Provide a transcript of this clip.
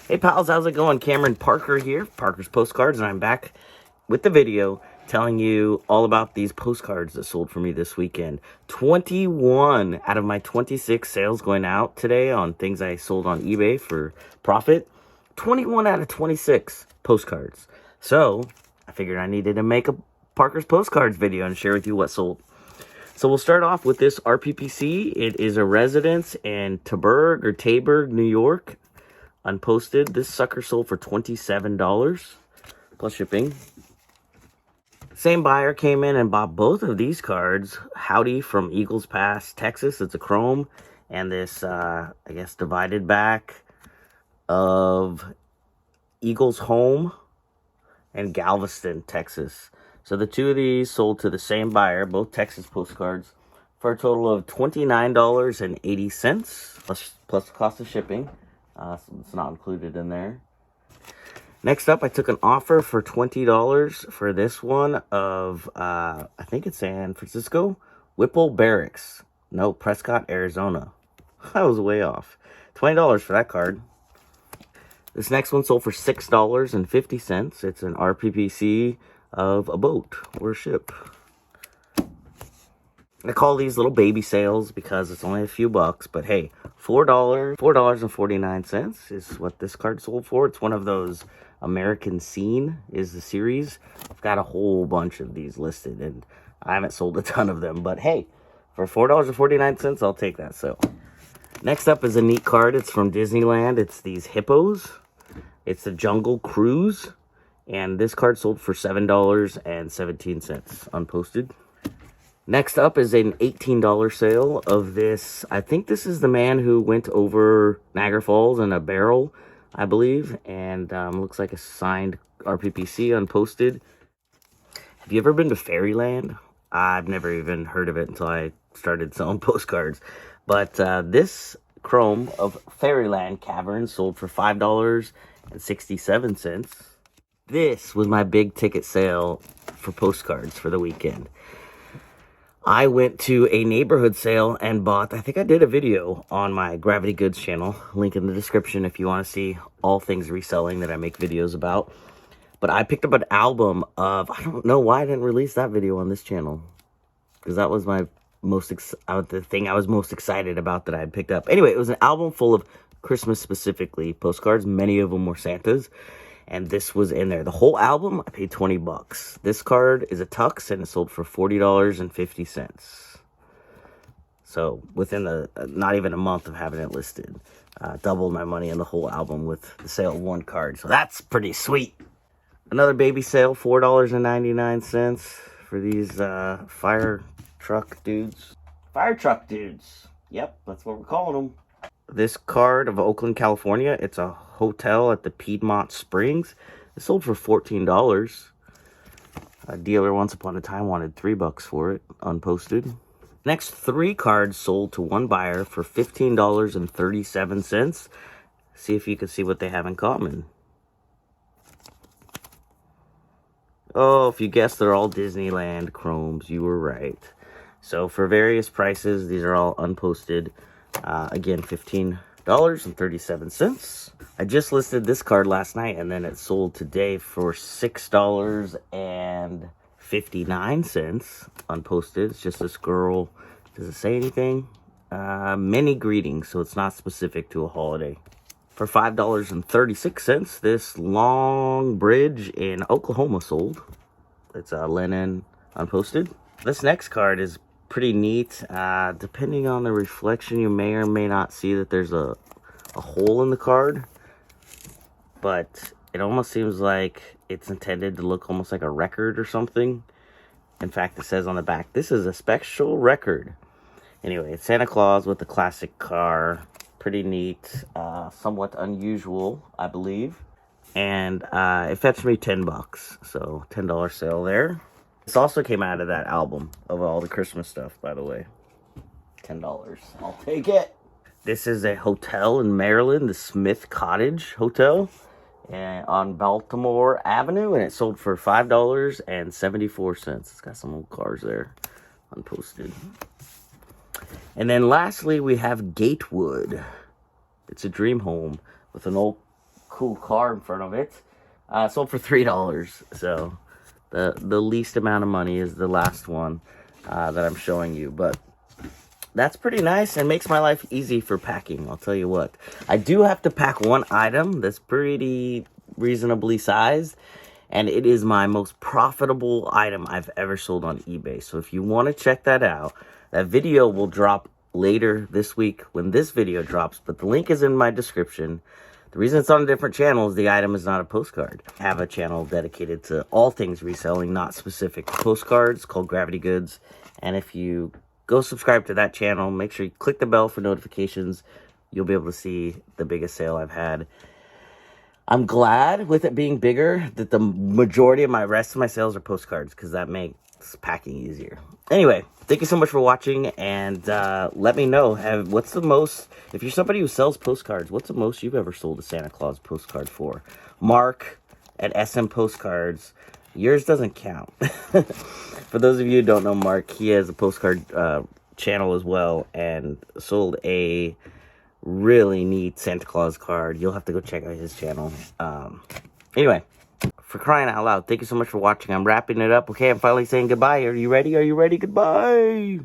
Hey pals, how's it going? Cameron Parker here, Parker's Postcards, and I'm back with the video telling you all about these postcards that sold for me this weekend. 21 out of my 26 sales going out today on things I sold on eBay for profit. 21 out of 26 postcards. So I figured I needed to make a Parker's Postcards video and share with you what sold. So we'll start off with this RPPC. It is a residence in Taberg, New York. Unposted. This sucker sold for $27 plus shipping. Same buyer came in and bought both of these cards. Howdy from Eagles Pass, Texas. It's a chrome. And this, I guess, divided back of Eagles Home and Galveston, Texas. So the two of these sold to the same buyer, both Texas postcards, for a total of $29.80 plus cost of shipping. So it's not included in there. Next up, I took an offer for $20 for this one of, I think it's San Francisco, Whipple Barracks. No, Prescott, Arizona. I was way off. $20 for that card. This next one sold for $6.50. It's an RPPC of a boat or a ship. I call these little baby sales because it's only a few bucks, but hey, $4.49 is what this card sold for. It's one of those American Scene is the series. I've got a whole bunch of these listed, and I haven't sold a ton of them, but hey, for $4.49, I'll take that. So next up is a neat card. It's from Disneyland. It's these hippos. It's the Jungle Cruise, and this card sold for $7.17 unposted. Next up is an $18 sale of this. I think this is the man who went over Niagara Falls in a barrel, I believe. And looks like a signed RPPC unposted. Have you ever been to Fairyland? I've never even heard of it until I started selling postcards. But this chrome of Fairyland Cavern sold for $5.67. This was my big ticket sale for postcards for the weekend. I went to a neighborhood sale and bought, I think I did a video on my Gravity Goods channel, link in the description if you want to see all things reselling that I make videos about. But I picked up an album of, I don't know why I didn't release that video on this channel, because that was my the thing I was most excited about that I had picked up. Anyway, it was an album full of Christmas specifically postcards. Many of them were Santa's. And this was in there. The whole album, I paid 20 bucks. This card is a tux, and it sold for $40.50. So within not even a month of having it listed, doubled my money on the whole album with the sale of one card. So that's pretty sweet. Another baby sale, $4.99 for these fire truck dudes. Fire truck dudes. Yep, that's what we're calling them. This card of Oakland, California. It's a hotel at the Piedmont Springs. It sold for $14. A dealer once upon a time wanted $3 for it, unposted. Next three cards sold to one buyer for $15.37. See if you can see what they have in common. Oh, if you guessed, they're all Disneyland chromes. You were right. So for various prices, these are all unposted. Again, $15.37. I just listed this card last night, and then it sold today for $6.59 unposted. It's just this girl. Does it say anything? Many greetings, so it's not specific to a holiday. For $5.36, this long bridge in Oklahoma sold. It's a linen unposted. This next card is pretty neat. Depending on the reflection, you may or may not see that there's a hole in the card, but it almost seems like it's intended to look almost like a record or something. In fact, it says on the back, this is a special record. Anyway, it's Santa Claus with the classic car. Pretty neat, somewhat unusual, I believe. And it fetched me 10 bucks, so $10 sale there. This also came out of that album of all the Christmas stuff, by the way. $10. I'll take it. This is a hotel in Maryland, the Smith Cottage Hotel on Baltimore Avenue, and it sold for $5.74. It's got some old cars there, unposted. And then lastly, we have Gatewood. It's a dream home with an old cool car in front of it. Sold for $3. So the least amount of money is the last one that I'm showing you. But that's pretty nice and makes my life easy for packing, I'll tell you what. I do have to pack one item that's pretty reasonably sized, and it is my most profitable item I've ever sold on eBay. So if you want to check that out, that video will drop later this week when this video drops, but the link is in my description. The reason it's on a different channel is the item is not a postcard. I have a channel dedicated to all things reselling, not specific postcards, called Gravity Goods. And if you go subscribe to that channel, make sure you click the bell for notifications. You'll be able to see the biggest sale I've had. I'm glad with it being bigger that the majority of my rest of my sales are postcards, because that makes packing easier. Anyway, thank you so much for watching, and let me know, what's the most, if you're somebody who sells postcards, what's the most you've ever sold a Santa Claus postcard for? Mark at SM Postcards, yours doesn't count. For those of you who don't know Mark, he has a postcard channel as well, and sold a really neat Santa Claus card. You'll have to go check out his channel. Anyway, for crying out loud, thank you so much for watching. I'm wrapping it up. Okay, I'm finally saying goodbye. Are you ready? Are you ready? Goodbye.